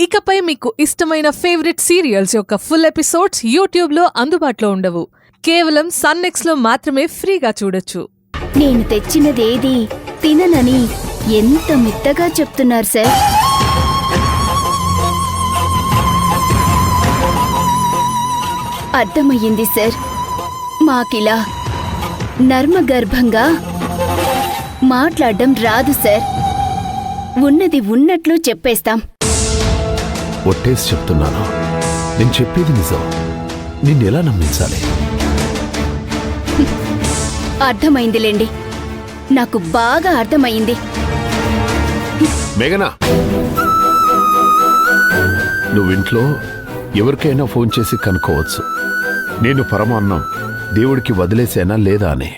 ఇకపై మీకు ఇష్టమైన ఫేవరెట్ సీరియల్స్ యొక్క ఫుల్ ఎపిసోడ్స్ యూట్యూబ్లో అందుబాటులో ఉండవు. కేవలం సన్నెక్స్లో మాత్రమే ఫ్రీగా చూడొచ్చు. నేను తెచ్చినదేది తిననని ఎంత మిత్తగా చెప్తున్నారు సార్. అర్థమయ్యింది సార్. మాకిలా నర్మగర్భంగా మాట్లాడడం రాదు సార్. ఉన్నది ఉన్నట్లు చెప్పేస్తాం. ఒట్టేసి చెప్తున్నాను, నేను చెప్పేది నిజం. నిన్నెలా నమ్మించాలి? అర్థమైందిలేండి, నాకు బాగా అర్థమైంది. మేఘనా, నువ్వింట్లో ఎవరికైనా ఫోన్ చేసి కనుక్కోవచ్చు, నేను పరమాన్నం దేవుడికి వదిలేసేనా లేదా అని.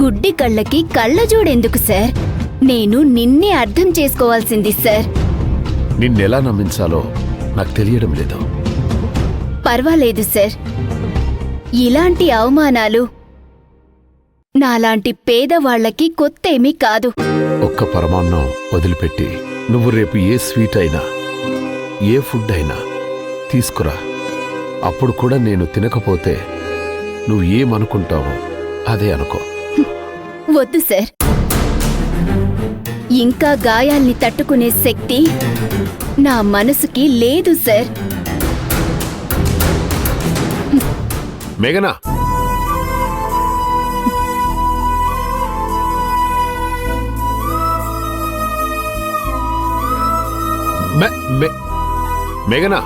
గుడ్డి కళ్ళకి కళ్ళజోడెందుకు సార్? నేను నిన్నే అర్థం చేసుకోవాల్సింది సార్. నిన్నెలా నమ్మించాలో నాకు తెలియడం లేదు. పర్వాలేదు సార్. ఇలాంటి అవమానాలు నాలాంటి పేదవాళ్లకి కొత్తేమీ కాదు. ఒక్క పరమాన్నం వదిలిపెట్టి నువ్వు రేపు ఏ స్వీట్ అయినా ఏ ఫుడ్ అయినా తీసుకురా. అప్పుడు కూడా నేను తినకపోతే నువ్వు ఏమనుకుంటావో అదే అనుకో. వద్దు సార్. ఇంకా గాయాల్ని తట్టుకునే శక్తి నా మనసుకి లేదు సార్. మేఘనా, మేఘనా,